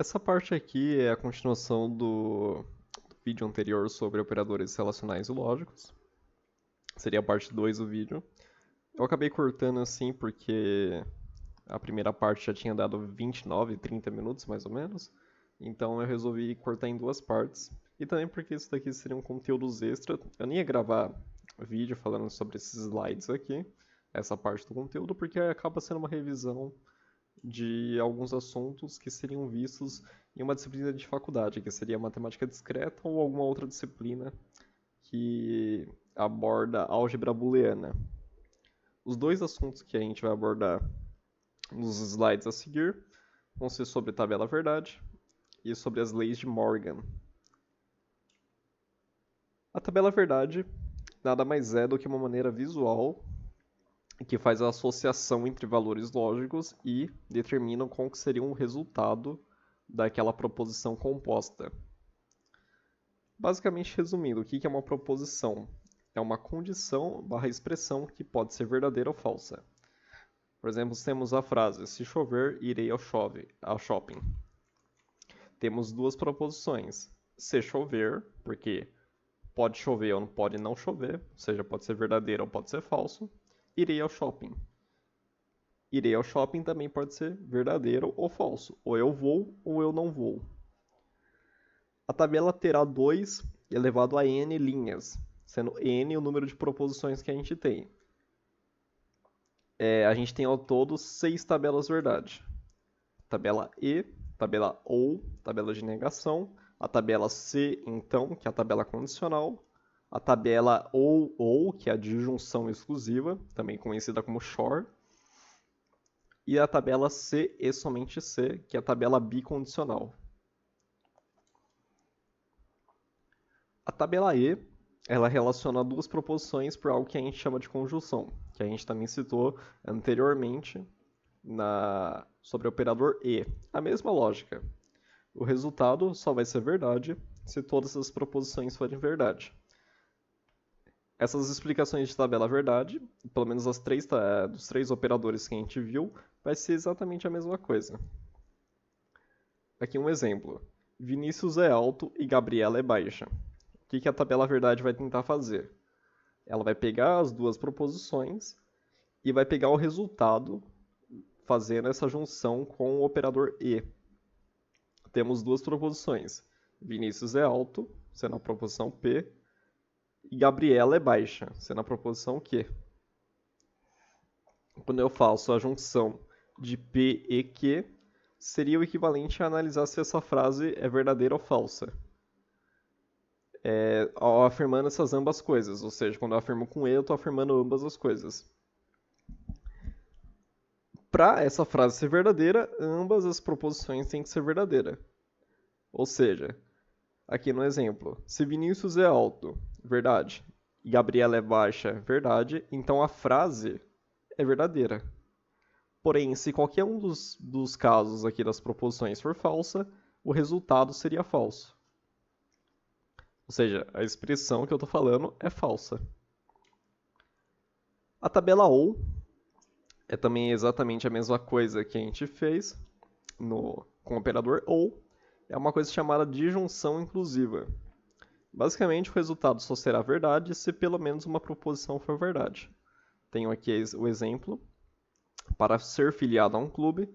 Essa parte aqui é a continuação do vídeo anterior sobre operadores relacionais e lógicos. Seria a parte 2 do vídeo. Eu acabei cortando assim porque a primeira parte já tinha dado 29, 30 minutos mais ou menos. Então eu resolvi cortar em duas partes. E também porque isso daqui seriam conteúdos extra. Eu nem ia gravar vídeo falando sobre esses slides aqui, essa parte do conteúdo, porque acaba sendo uma revisão de alguns assuntos que seriam vistos em uma disciplina de faculdade, que seria matemática discreta ou alguma outra disciplina que aborda álgebra booleana. Os dois assuntos que a gente vai abordar nos slides a seguir vão ser sobre tabela verdade e sobre as leis de Morgan. A tabela verdade nada mais é do que uma maneira visual que faz a associação entre valores lógicos e determina qual que seria um resultado daquela proposição composta. Basicamente, resumindo, o que é uma proposição? É uma condição barra expressão que pode ser verdadeira ou falsa. Por exemplo, temos a frase: se chover, irei ao shopping. Temos duas proposições. Se chover, porque pode chover ou pode não chover, ou seja, pode ser verdadeiro ou pode ser falso. Irei ao shopping. Irei ao shopping também pode ser verdadeiro ou falso. Ou eu vou ou eu não vou. A tabela terá 2 elevado a n linhas, sendo n o número de proposições que a gente tem. A gente tem ao todo 6 tabelas verdade. Tabela E, tabela OU, tabela de negação, a tabela C, então, que é a tabela condicional, a tabela OU, que é a disjunção exclusiva, também conhecida como SHOR, e a tabela C e somente C, que é a tabela bicondicional. A tabela E, ela relaciona duas proposições por algo que a gente chama de conjunção, que a gente também citou anteriormente sobre o operador E. A mesma lógica. O resultado só vai ser verdade se todas as proposições forem verdade. Essas explicações de tabela verdade, pelo menos dos três operadores que a gente viu, vai ser exatamente a mesma coisa. Aqui um exemplo. Vinícius é alto e Gabriela é baixa. O que a tabela verdade vai tentar fazer? Ela vai pegar as duas proposições e vai pegar o resultado fazendo essa junção com o operador E. Temos duas proposições. Vinícius é alto, sendo a proposição P, e Gabriela é baixa, sendo a proposição Q. Quando eu faço a junção de P e Q, seria o equivalente a analisar se essa frase é verdadeira ou falsa. Ao afirmando essas ambas coisas, ou seja, quando eu afirmo com E, eu estou afirmando ambas as coisas. Para essa frase ser verdadeira, ambas as proposições têm que ser verdadeiras. Ou seja, aqui no exemplo, se Vinícius é alto, verdade, e Gabriela é baixa, verdade, então a frase é verdadeira. Porém, se qualquer um dos casos aqui das proposições for falsa, o resultado seria falso. Ou seja, a expressão que eu estou falando é falsa. A tabela OU é também exatamente a mesma coisa que a gente fez com o operador OU. É uma coisa chamada disjunção inclusiva. Basicamente, o resultado só será verdade se pelo menos uma proposição for verdade. Tenho aqui o exemplo. Para ser filiado a um clube,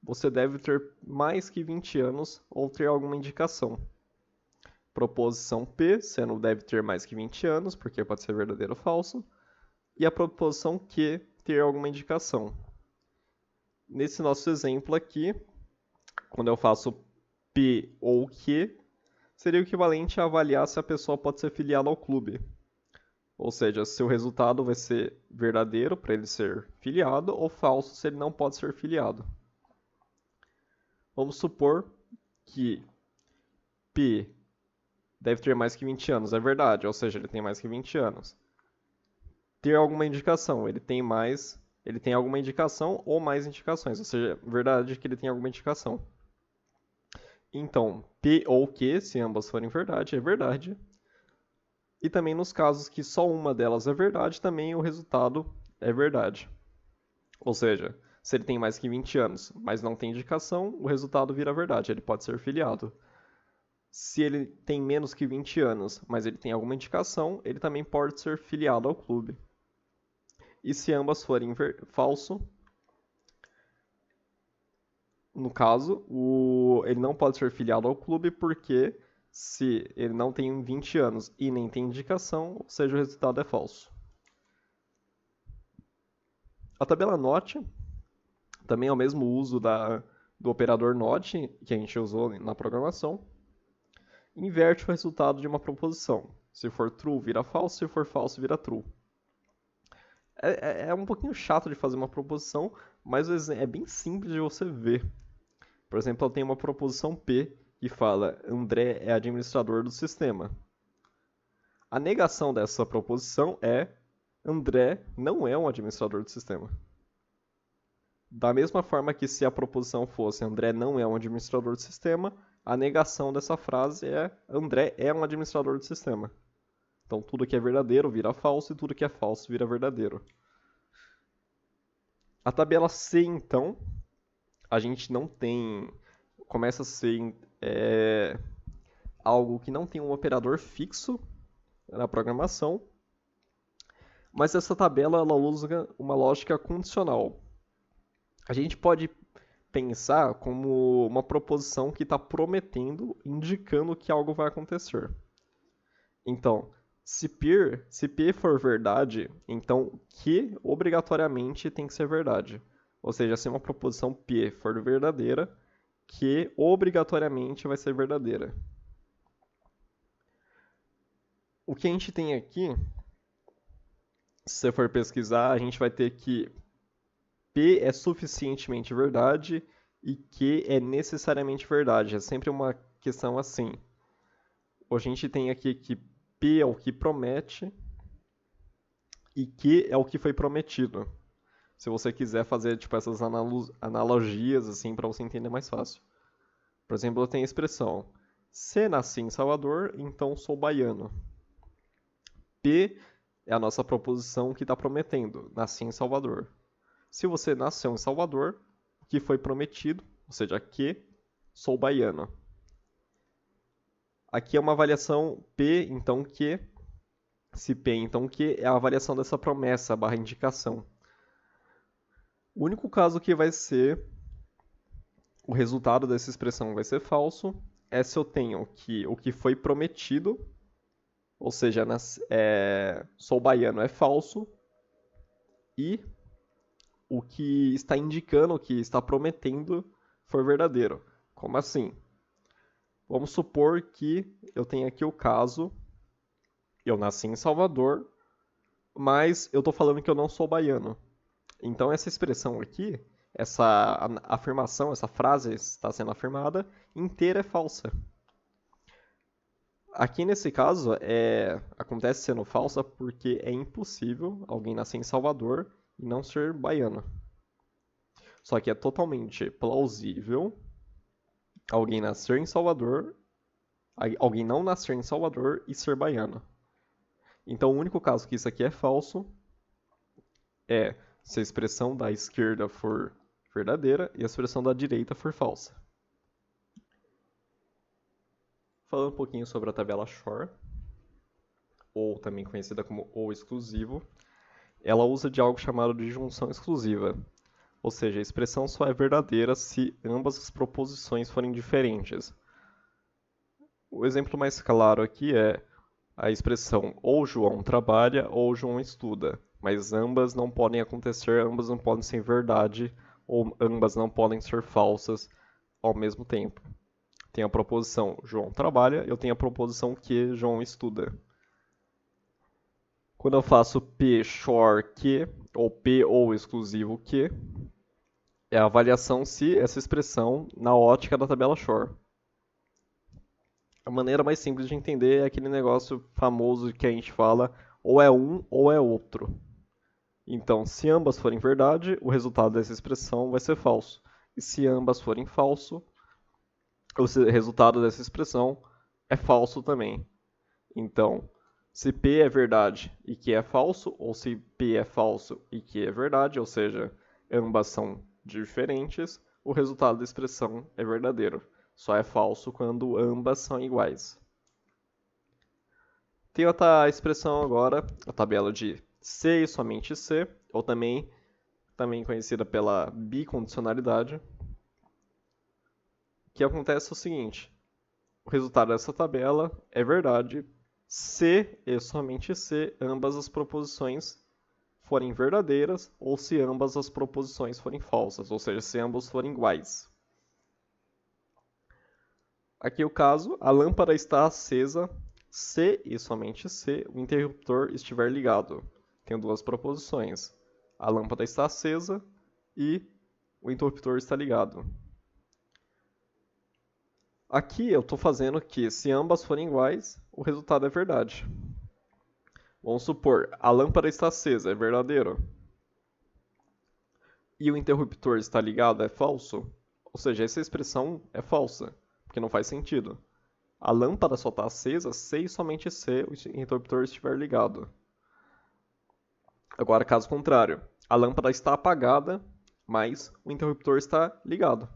você deve ter mais que 20 anos ou ter alguma indicação. Proposição P, você não deve ter mais que 20 anos, porque pode ser verdadeiro ou falso. E a proposição Q, ter alguma indicação. Nesse nosso exemplo aqui, quando eu faço P ou Q, seria o equivalente a avaliar se a pessoa pode ser filiada ao clube. Ou seja, se o resultado vai ser verdadeiro para ele ser filiado ou falso se ele não pode ser filiado. Vamos supor que P deve ter mais que 20 anos. É verdade, ou seja, ele tem mais que 20 anos. Ter alguma indicação, ele tem alguma indicação ou mais indicações, ou seja, é verdade que ele tem alguma indicação. Então, P ou Q, se ambas forem verdade, é verdade. E também nos casos que só uma delas é verdade, também o resultado é verdade. Ou seja, Se ele tem mais que 20 anos, mas não tem indicação, o resultado vira verdade, ele pode ser filiado. Se ele tem menos que 20 anos, mas ele tem alguma indicação, ele também pode ser filiado ao clube. E se ambas forem falso, no caso, ele não pode ser filiado ao clube porque se ele não tem 20 anos e nem tem indicação, ou seja, o resultado é falso. A tabela NOT também é o mesmo uso do operador NOT que a gente usou na programação. Inverte o resultado de uma proposição. Se for true, vira falso. Se for falso, vira true. É um pouquinho chato de fazer uma proposição, mas é bem simples de você ver. Por exemplo, eu tenho uma proposição P que fala André é administrador do sistema. A negação dessa proposição é André não é um administrador do sistema. Da mesma forma que se a proposição fosse André não é um administrador do sistema, a negação dessa frase é André é um administrador do sistema. Então tudo que é verdadeiro vira falso e tudo que é falso vira verdadeiro. A tabela C, então, a gente não tem... Começa a ser algo que não tem um operador fixo na programação, mas essa tabela ela usa uma lógica condicional. A gente pode pensar como uma proposição que está prometendo, indicando que algo vai acontecer. Então, se P for verdade, então Q obrigatoriamente tem que ser verdade. Ou seja, se uma proposição P for verdadeira, Q obrigatoriamente vai ser verdadeira. O que a gente tem aqui, se você for pesquisar, a gente vai ter que P é suficientemente verdade e Q é necessariamente verdade. É sempre uma questão assim. A gente tem aqui que P é o que promete e Q é o que foi prometido. Se você quiser fazer tipo, essas analogias assim para você entender mais fácil. Por exemplo, eu tenho a expressão se nasci em Salvador, então sou baiano. P é a nossa proposição que está prometendo, nasci em Salvador. Se você nasceu em Salvador, o que foi prometido, ou seja, que sou baiano. Aqui é uma avaliação P, então que, se P, então que, é a avaliação dessa promessa, barra indicação. O único caso que vai ser, o resultado dessa expressão vai ser falso, é se eu tenho que o que foi prometido, ou seja, sou baiano é falso, e o que está indicando, o que está prometendo, for verdadeiro. Como assim? Vamos supor que eu tenho aqui o caso, eu nasci em Salvador, mas eu estou falando que eu não sou baiano. Então essa expressão aqui, essa afirmação, essa frase está sendo afirmada, inteira é falsa. Aqui nesse caso, acontece sendo falsa porque é impossível alguém nascer em Salvador e não ser baiano. Só que é totalmente plausível alguém nascer em Salvador, alguém não nascer em Salvador e ser baiano. Então o único caso que isso aqui é falso é se a expressão da esquerda for verdadeira e a expressão da direita for falsa. Falando um pouquinho sobre a tabela Shor, ou também conhecida como ou exclusivo, ela usa de algo chamado de junção exclusiva. Ou seja, a expressão só é verdadeira se ambas as proposições forem diferentes. O exemplo mais claro aqui é a expressão ou João trabalha ou João estuda, mas ambas não podem acontecer, ambas não podem ser verdade ou ambas não podem ser falsas ao mesmo tempo. Tem a proposição João trabalha, eu tenho a proposição que João estuda. Quando eu faço P Shor que, ou P ou exclusivo que, é a avaliação se essa expressão na ótica da tabela Shor. A maneira mais simples de entender é aquele negócio famoso que a gente fala ou é um ou é outro. Então, se ambas forem verdade, o resultado dessa expressão vai ser falso. E se ambas forem falso, o resultado dessa expressão é falso também. Então, se P é verdade e Q é falso, ou se P é falso e Q é verdade, ou seja, ambas são diferentes, o resultado da expressão é verdadeiro. Só é falso quando ambas são iguais. Tem outra expressão agora, a tabela de se e somente se, ou também conhecida pela bicondicionalidade, que acontece o seguinte: o resultado dessa tabela é verdade se e somente se ambas as proposições forem verdadeiras ou se ambas as proposições forem falsas, ou seja, se ambos forem iguais. Aqui o caso, a lâmpada está acesa se e somente se o interruptor estiver ligado. Tem duas proposições. A lâmpada está acesa e o interruptor está ligado. Aqui eu estou fazendo que, se ambas forem iguais, o resultado é verdade. Vamos supor, a lâmpada está acesa, é verdadeiro. E o interruptor está ligado, é falso. Ou seja, essa expressão é falsa, porque não faz sentido. A lâmpada só está acesa se e somente se o interruptor estiver ligado. Agora, caso contrário, a lâmpada está apagada, mas o interruptor está ligado.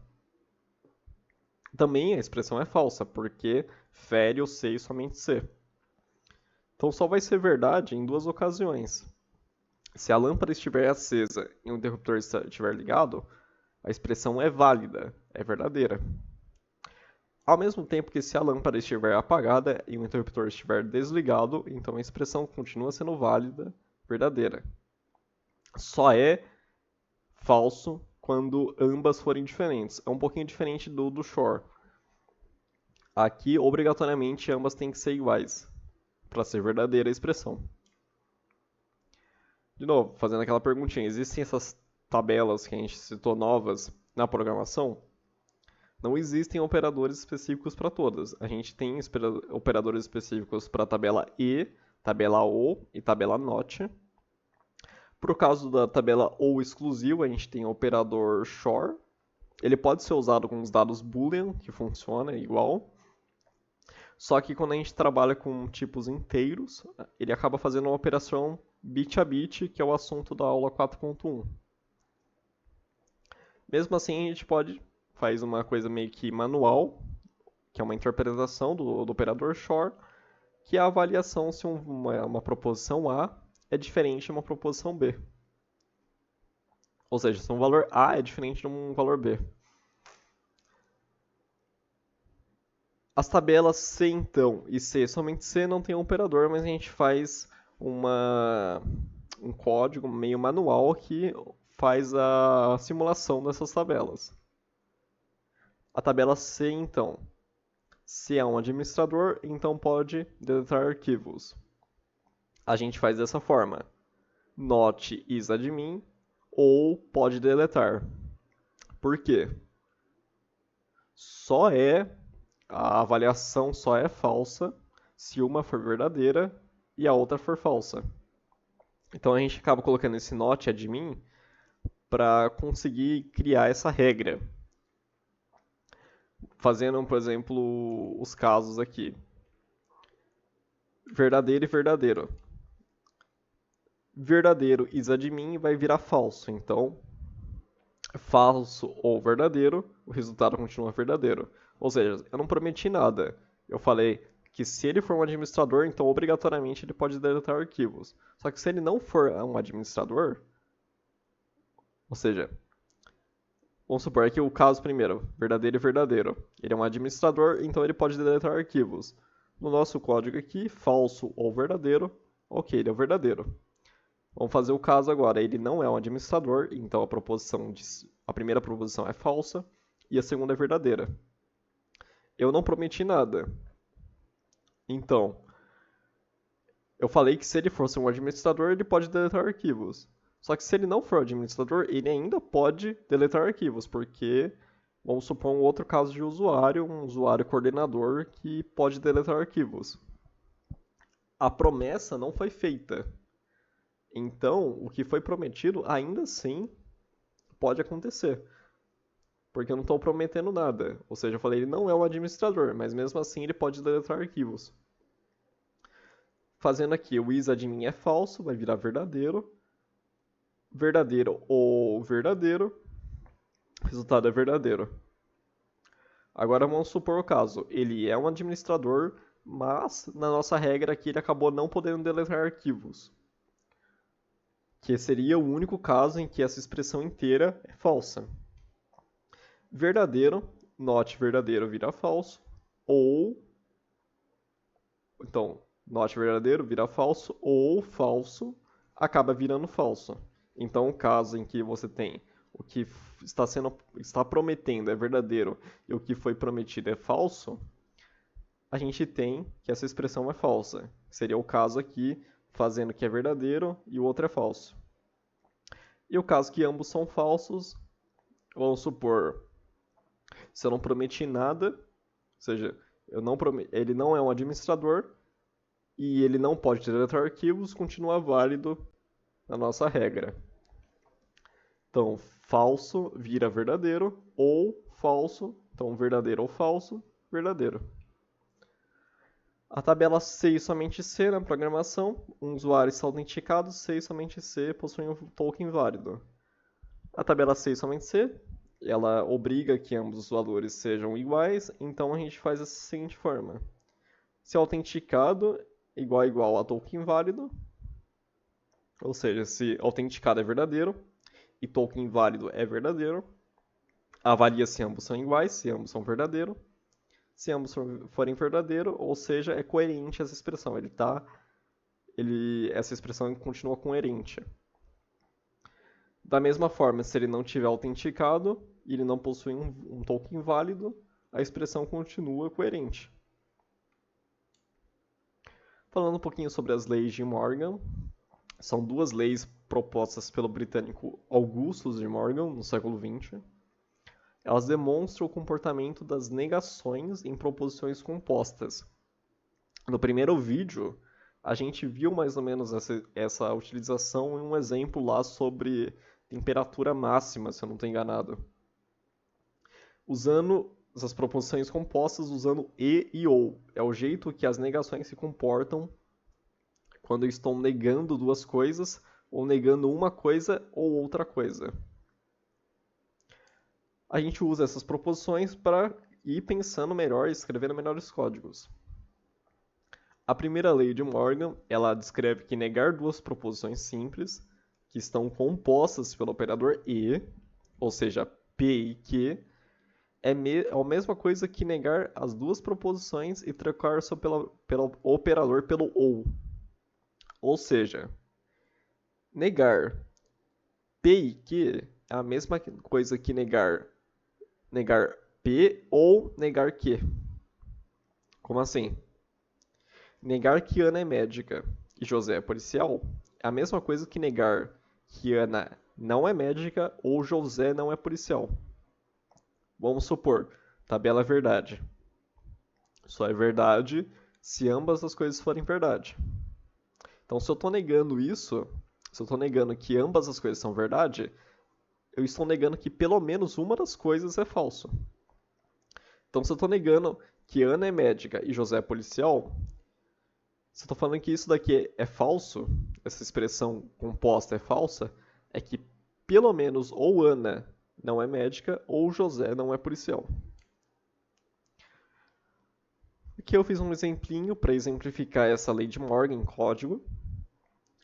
Também a expressão é falsa, porque fere o se e somente se. Então só vai ser verdade em duas ocasiões. Se a lâmpada estiver acesa e o interruptor estiver ligado, a expressão é válida, é verdadeira. Ao mesmo tempo que se a lâmpada estiver apagada e o interruptor estiver desligado, então a expressão continua sendo válida, verdadeira. Só é falso quando ambas forem diferentes. É um pouquinho diferente do Shor. Aqui, obrigatoriamente, ambas têm que ser iguais para ser verdadeira a expressão. De novo, fazendo aquela perguntinha, existem essas tabelas que a gente citou novas na programação? Não existem operadores específicos para todas. A gente tem operadores específicos para a tabela E, tabela OR e tabela NOT. Por caso da tabela OR exclusiva, a gente tem o operador SHOR. Ele pode ser usado com os dados Boolean, que funciona igual. Só que quando a gente trabalha com tipos inteiros, ele acaba fazendo uma operação bit a bit, que é o assunto da aula 4.1. Mesmo assim, a gente faz uma coisa meio que manual, que é uma interpretação do operador SHOR, que é a avaliação se uma proposição A é diferente de uma proposição B. Ou seja, se um valor A é diferente de um valor B. As tabelas C, então, e C, somente C não tem um operador, mas a gente faz um código meio manual que faz a simulação dessas tabelas. A tabela C, então, se é um administrador, então pode deletar arquivos. A gente faz dessa forma: not isadmin ou pode deletar. Por quê? A avaliação só é falsa se uma for verdadeira e a outra for falsa. Então a gente acaba colocando esse not admin para conseguir criar essa regra. Fazendo, por exemplo, os casos aqui. Verdadeiro e verdadeiro. Verdadeiro isadmin vai virar falso. Então, falso ou verdadeiro, o resultado continua verdadeiro. Ou seja, eu não prometi nada. Eu falei que se ele for um administrador, então obrigatoriamente ele pode deletar arquivos. Só que se ele não for um administrador, ou seja, vamos supor aqui o caso primeiro, verdadeiro e verdadeiro. Ele é um administrador, então ele pode deletar arquivos. No nosso código aqui, falso ou verdadeiro, ok, ele é o verdadeiro. Vamos fazer o caso agora. Ele não é um administrador, então a primeira proposição é falsa e a segunda é verdadeira. Eu não prometi nada. Então, eu falei que se ele fosse um administrador, ele pode deletar arquivos. Só que se ele não for administrador, ele ainda pode deletar arquivos, porque vamos supor um outro caso de usuário, um usuário coordenador que pode deletar arquivos. A promessa não foi feita. Então, o que foi prometido ainda assim pode acontecer. Porque eu não estou prometendo nada. Ou seja, eu falei, ele não é um administrador, mas mesmo assim ele pode deletar arquivos. Fazendo aqui, o isadmin é falso, vai virar verdadeiro. Verdadeiro ou verdadeiro. O resultado é verdadeiro. Agora vamos supor o caso. Ele é um administrador, mas na nossa regra aqui ele acabou não podendo deletar arquivos. Que seria o único caso em que essa expressão inteira é falsa. Verdadeiro, not verdadeiro vira falso, ou então, not verdadeiro vira falso, ou falso acaba virando falso. Então, o caso em que você tem o que está prometendo é verdadeiro e o que foi prometido é falso, a gente tem que essa expressão é falsa. Seria o caso aqui, fazendo que é verdadeiro e o outro é falso. E o caso que ambos são falsos, vamos supor, se eu não prometi nada, ou seja, ele não é um administrador e ele não pode deletar arquivos, continua válido na nossa regra. Então, falso vira verdadeiro, ou falso, então verdadeiro ou falso, verdadeiro. A tabela C e somente C na programação, um usuário está autenticado, C e somente C possuem um token válido. A tabela C e somente C, ela obriga que ambos os valores sejam iguais, então a gente faz da seguinte forma. Se autenticado igual a token válido, ou seja, se autenticado é verdadeiro e token válido é verdadeiro, avalia se ambos são iguais, se ambos são verdadeiros. Se ambos forem verdadeiros, ou seja, é coerente essa expressão. Essa expressão continua coerente. Da mesma forma, se ele não tiver autenticado e ele não possui um token válido, a expressão continua coerente. Falando um pouquinho sobre as leis de Morgan, são duas leis propostas pelo britânico Augustus de Morgan no século XX. Elas demonstram o comportamento das negações em proposições compostas. No primeiro vídeo, a gente viu mais ou menos essa utilização em um exemplo lá sobre temperatura máxima, se eu não estou enganado. Usando essas proposições compostas usando e ou. É o jeito que as negações se comportam quando estão negando duas coisas, ou negando uma coisa ou outra coisa. A gente usa essas proposições para ir pensando melhor e escrevendo melhores códigos. A primeira lei de Morgan, ela descreve que negar duas proposições simples, que estão compostas pelo operador e, ou seja, p e q, é a mesma coisa que negar as duas proposições e trocar só pelo operador pelo ou. Ou seja, negar p e q é a mesma coisa que negar P ou negar Q. Como assim? Negar que Ana é médica e José é policial é a mesma coisa que negar que Ana não é médica ou José não é policial. Vamos supor, tabela é verdade. Só é verdade se ambas as coisas forem verdade. Então, se eu estou negando isso, se eu estou negando que ambas as coisas são verdade, eu estou negando que pelo menos uma das coisas é falso. Então, se eu estou negando que Ana é médica e José é policial, se eu estou falando que isso daqui é falso, essa expressão composta é falsa, é que pelo menos ou Ana não é médica ou José não é policial. Aqui eu fiz um exemplinho para exemplificar essa lei de Morgan em código.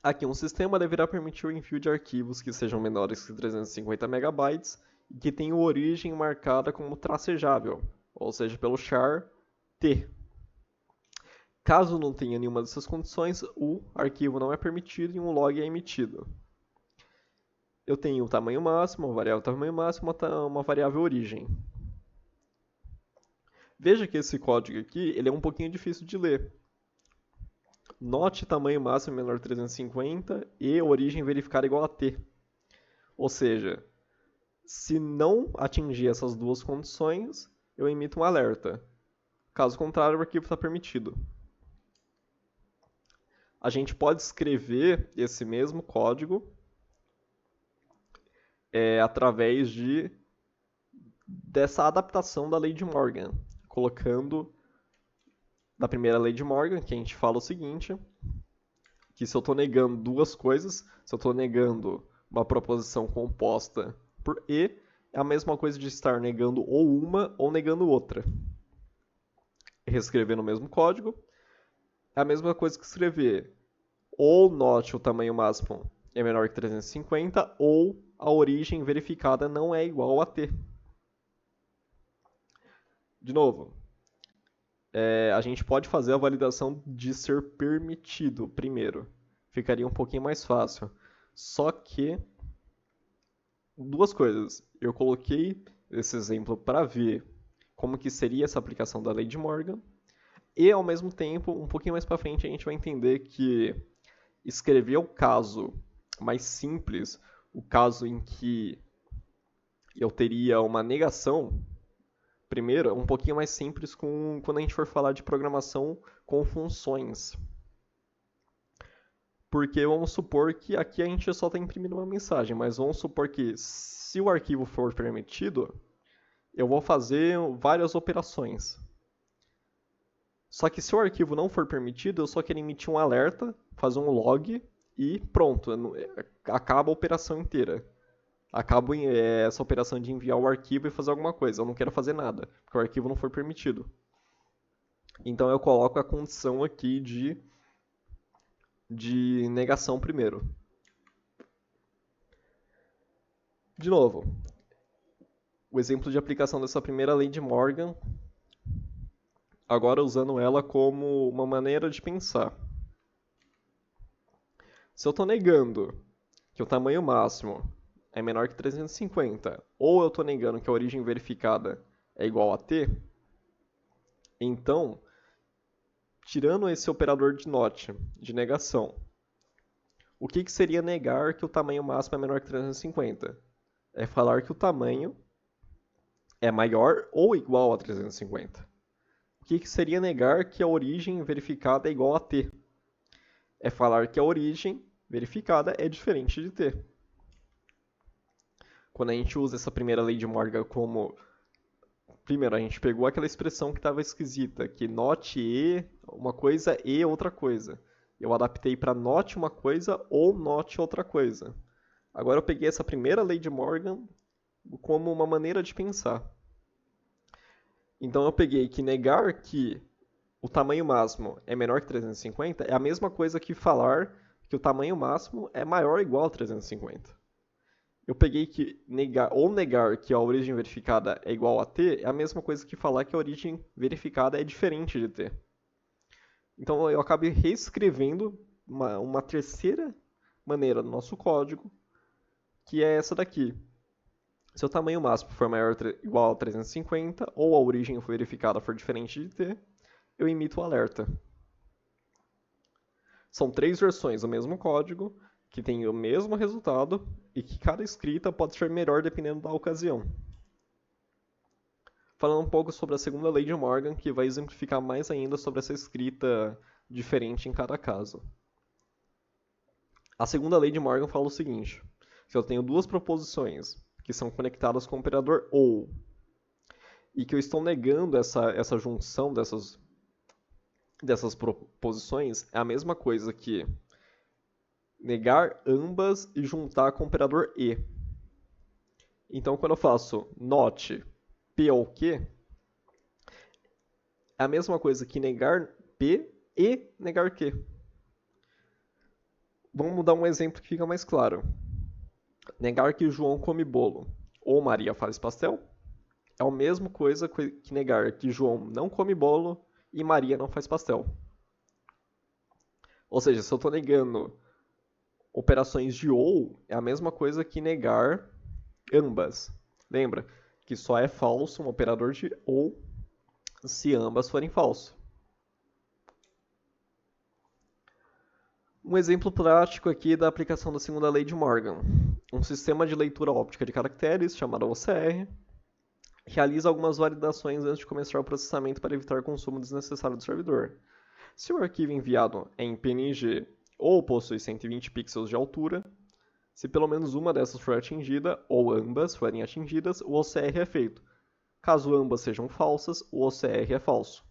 Aqui, um sistema deverá permitir o envio de arquivos que sejam menores que 350 MB e que tenham origem marcada como tracejável, ou seja, pelo char T. Caso não tenha nenhuma dessas condições, o arquivo não é permitido e um log é emitido. Eu tenho o tamanho máximo, uma variável tamanho máximo, uma variável origem. Veja que esse código aqui ele é um pouquinho difícil de ler. Note tamanho máximo menor 350 e origem verificada igual a T. Ou seja, se não atingir essas duas condições, eu emito um alerta. Caso contrário, o arquivo está permitido. A gente pode escrever esse mesmo código através dessa adaptação da lei de Morgan, colocando da primeira lei de Morgan, que a gente fala o seguinte, que se eu estou negando duas coisas, se eu estou negando uma proposição composta por E, é a mesma coisa de estar negando ou uma ou negando outra. Reescrever no mesmo código é a mesma coisa que escrever ou not o tamanho máximo é menor que 350 ou a origem verificada não é igual a t. De novo, a gente pode fazer a validação de ser permitido primeiro. Ficaria um pouquinho mais fácil. Só que, duas coisas. Eu coloquei esse exemplo para ver como que seria essa aplicação da lei de Morgan. E, ao mesmo tempo, um pouquinho mais para frente, a gente vai entender que escrever o caso mais simples, o caso em que eu teria uma negação, primeiro, é um pouquinho mais simples quando a gente for falar de programação com funções. Porque vamos supor que aqui a gente só está imprimindo uma mensagem, mas vamos supor que se o arquivo for permitido, eu vou fazer várias operações. Só que se o arquivo não for permitido, eu só quero emitir um alerta, fazer um log e pronto, acaba a operação inteira. Acaba essa operação de enviar o arquivo e fazer alguma coisa. Eu não quero fazer nada, porque o arquivo não foi permitido. Então eu coloco a condição aqui de negação primeiro. De novo, o exemplo de aplicação dessa primeira lei de Morgan, agora usando ela como uma maneira de pensar. Se eu estou negando que o tamanho máximo é menor que 350, ou eu estou negando que a origem verificada é igual a t, então, tirando esse operador de not, de negação, o que seria negar que o tamanho máximo é menor que 350? É falar que o tamanho é maior ou igual a 350. O que seria negar que a origem verificada é igual a t? É falar que a origem verificada é diferente de t. Quando a gente usa essa primeira lei de Morgan como... Primeiro, a gente pegou aquela expressão que estava esquisita, que not e uma coisa e outra coisa. Eu adaptei para not uma coisa ou not outra coisa. Agora eu peguei essa primeira lei de Morgan como uma maneira de pensar. Então eu peguei que negar que o tamanho máximo é menor que 350 é a mesma coisa que falar que o tamanho máximo é maior ou igual a 350. Eu peguei que negar que a origem verificada é igual a t é a mesma coisa que falar que a origem verificada é diferente de t. Então eu acabei reescrevendo uma terceira maneira do nosso código, que é essa daqui. Se o tamanho máximo for maior ou igual a 350, ou a origem verificada for diferente de t, eu emito o alerta. São 3 versões do mesmo código, que tem o mesmo resultado, e que cada escrita pode ser melhor dependendo da ocasião. Falando um pouco sobre a segunda lei de Morgan, que vai exemplificar mais ainda sobre essa escrita diferente em cada caso. A segunda lei de Morgan fala o seguinte, que eu tenho duas proposições que são conectadas com o operador OU, e que eu estou negando essa junção dessas proposições é a mesma coisa que negar ambas e juntar com o operador e. Então, quando eu faço not p ou q, é a mesma coisa que negar p e negar q. Vamos dar um exemplo que fica mais claro. Negar que João come bolo ou Maria faz pastel é a mesma coisa que negar que João não come bolo e Maria não faz pastel. Ou seja, se eu estou negando operações de ou, é a mesma coisa que negar ambas. Lembra que só é falso um operador de ou se ambas forem falso. Um exemplo prático aqui da aplicação da segunda lei de Morgan. Um sistema de leitura óptica de caracteres, chamado OCR, realiza algumas validações antes de começar o processamento para evitar consumo desnecessário do servidor. Se o arquivo enviado é em PNG ou possui 120 pixels de altura, se pelo menos uma dessas for atingida, ou ambas forem atingidas, o OCR é feito. Caso ambas sejam falsas, o OCR é falso.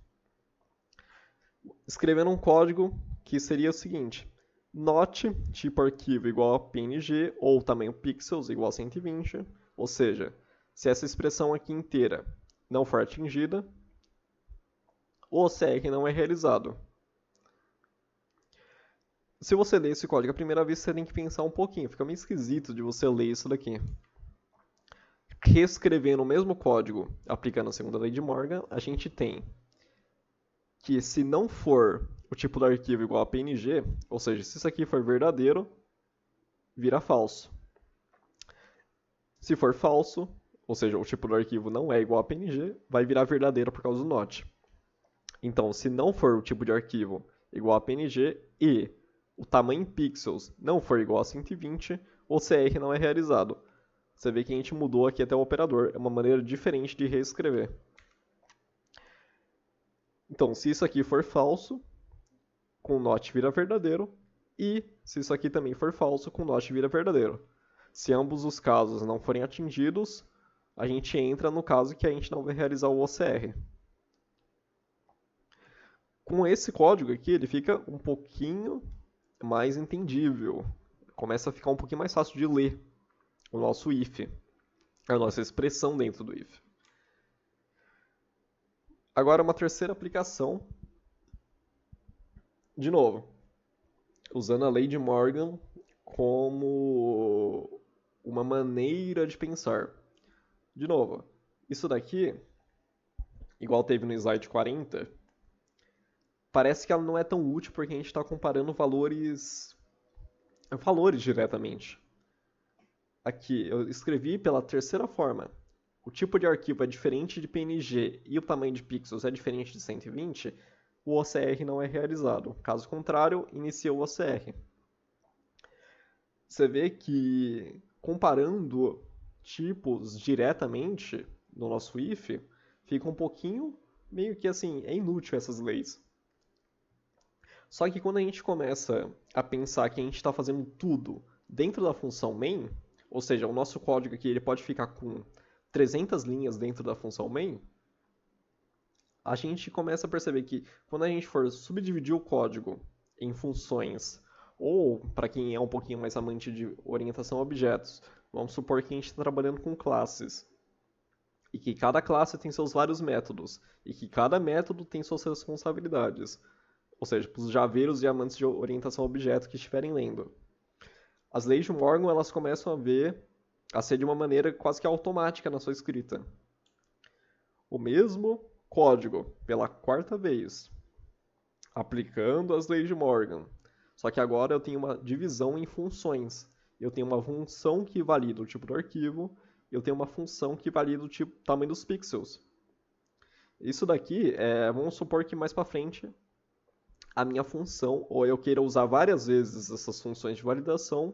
Escrevendo um código que seria o seguinte: not tipo arquivo igual a PNG ou tamanho pixels igual a 120, ou seja, Se essa expressão aqui inteira não for atingida, o OCR não é realizado. Se você ler esse código a primeira vez, você tem que pensar um pouquinho. Fica meio esquisito de você ler isso daqui. Reescrevendo o mesmo código, aplicando a segunda lei de Morgan, a gente tem que se não for o tipo do arquivo igual a PNG, ou seja, se isso aqui for verdadeiro, vira falso. Se for falso, ou seja, o tipo do arquivo não é igual a PNG, vai virar verdadeiro por causa do not. Então, se não for o tipo de arquivo igual a PNG e o tamanho em pixels não for igual a 120, o CR não é realizado. Você vê que a gente mudou aqui até o operador, é uma maneira diferente de reescrever. Então, se isso aqui for falso, com not vira verdadeiro, e se isso aqui também for falso, com not vira verdadeiro. Se ambos os casos não forem atingidos, a gente entra no caso que a gente não vai realizar o OCR. Com esse código aqui, ele fica um pouquinho mais entendível. Começa a ficar um pouquinho mais fácil de ler o nosso if, a nossa expressão dentro do if. Agora, uma terceira aplicação, de novo, usando a lei de Morgan como uma maneira de pensar. De novo, isso daqui, igual teve no slide 40, parece que ela não é tão útil porque a gente está comparando valores diretamente. Aqui, eu escrevi pela terceira forma. O tipo de arquivo é diferente de PNG e o tamanho de pixels é diferente de 120, o OCR não é realizado. Caso contrário, inicia o OCR. Você vê que comparando tipos diretamente no nosso if, fica um pouquinho meio que assim, é inútil essas leis. Só que quando a gente começa a pensar que a gente está fazendo tudo dentro da função main, ou seja, o nosso código aqui ele pode ficar com 300 linhas dentro da função main, a gente começa a perceber que quando a gente for subdividir o código em funções, ou para quem é um pouquinho mais amante de orientação a objetos, vamos supor que a gente está trabalhando com classes, e que cada classe tem seus vários métodos, e que cada método tem suas responsabilidades. Ou seja, para os javeiros e amantes de orientação a objeto que estiverem lendo. As leis de Morgan elas começam a ser de uma maneira quase que automática na sua escrita. O mesmo código, pela quarta vez, aplicando as leis de Morgan. Só que agora eu tenho uma divisão em funções. Eu tenho uma função que valida o tipo do arquivo, eu tenho uma função que valida o tamanho dos pixels. Isso daqui, vamos supor que mais para frente a minha função, ou eu queira usar várias vezes essas funções de validação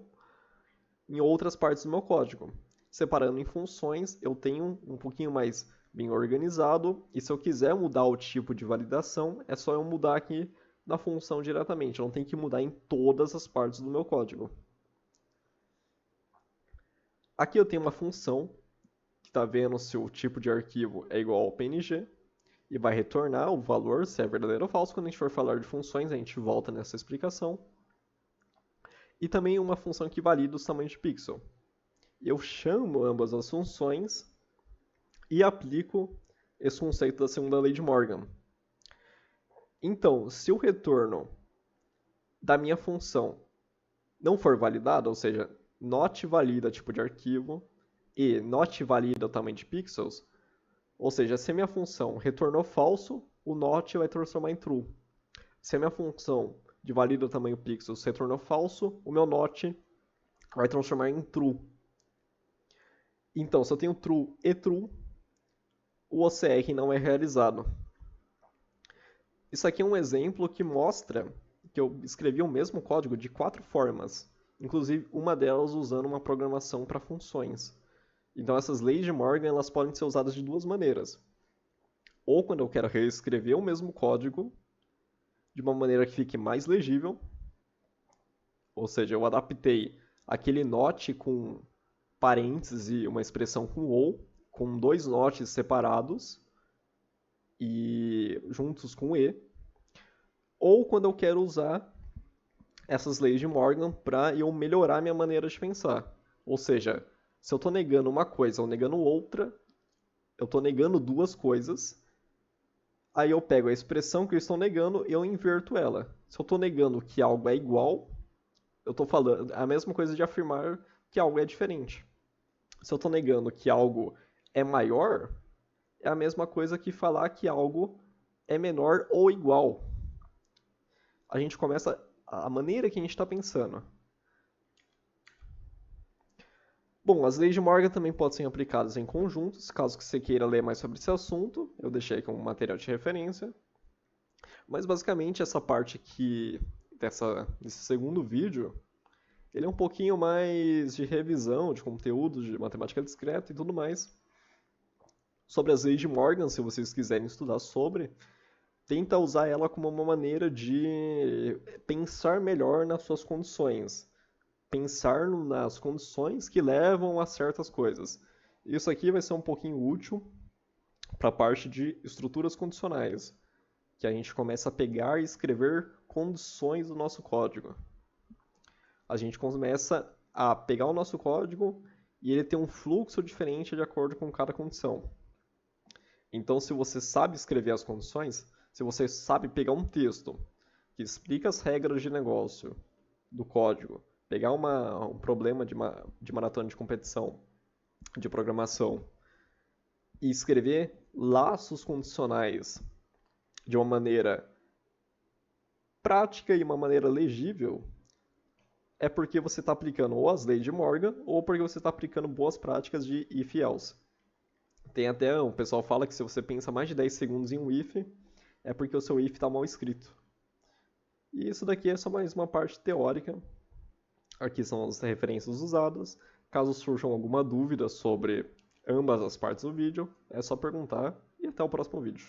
em outras partes do meu código. Separando em funções, eu tenho um pouquinho mais bem organizado, e se eu quiser mudar o tipo de validação, é só eu mudar aqui na função diretamente, eu não tenho que mudar em todas as partes do meu código. Aqui eu tenho uma função que está vendo se o tipo de arquivo é igual ao PNG, e vai retornar o valor, se é verdadeiro ou falso. Quando a gente for falar de funções, a gente volta nessa explicação. E também uma função que valida os tamanhos de pixel. Eu chamo ambas as funções e aplico esse conceito da segunda lei de Morgan. Então, se o retorno da minha função não for validado, ou seja, not valida tipo de arquivo e not valida o tamanho de pixels, ou seja, se a minha função retornou falso, o not vai transformar em true. Se a minha função de valida o tamanho pixels retornou falso, o meu not vai transformar em true. Então, se eu tenho true e true, o OCR não é realizado. Isso aqui é um exemplo que mostra que eu escrevi o mesmo código de 4 formas, inclusive uma delas usando uma programação para funções. Então essas leis de Morgan elas podem ser usadas de duas maneiras. Ou quando eu quero reescrever o mesmo código de uma maneira que fique mais legível, ou seja, eu adaptei aquele not com parênteses e uma expressão com ou, com dois nots separados e juntos com e, ou quando eu quero usar essas leis de Morgan para eu melhorar minha maneira de pensar. Ou seja, Se eu estou negando uma coisa ou negando outra, eu estou negando duas coisas. Aí eu pego a expressão que eu estou negando e eu inverto ela. Se eu estou negando que algo é igual, eu estou falando a mesma coisa de afirmar que algo é diferente. Se eu estou negando que algo é maior, é a mesma coisa que falar que algo é menor ou igual. A gente começa a maneira que a gente está pensando. Bom, as leis de Morgan também podem ser aplicadas em conjuntos, caso que você queira ler mais sobre esse assunto. Eu deixei aqui um material de referência. Mas basicamente essa parte aqui desse segundo vídeo, ele é um pouquinho mais de revisão de conteúdo de matemática discreta e tudo mais. Sobre as leis de Morgan, se vocês quiserem estudar sobre, tenta usar ela como uma maneira de pensar melhor nas suas condições. Pensar nas condições que levam a certas coisas. Isso aqui vai ser um pouquinho útil para a parte de estruturas condicionais, que a gente começa a pegar e escrever condições do nosso código. A gente começa a pegar o nosso código e ele tem um fluxo diferente de acordo com cada condição. Então, se você sabe escrever as condições, se você sabe pegar um texto que explica as regras de negócio do código, pegar um problema de maratona de competição, de programação, e escrever laços condicionais de uma maneira prática e uma maneira legível, é porque você está aplicando ou as leis de Morgan ou porque você está aplicando boas práticas de if-else. Tem até, o pessoal fala que se você pensa mais de 10 segundos em um if, é porque o seu if está mal escrito. E isso daqui é só mais uma parte teórica. Aqui são as referências usadas. Caso surjam alguma dúvida sobre ambas as partes do vídeo, é só perguntar e até o próximo vídeo.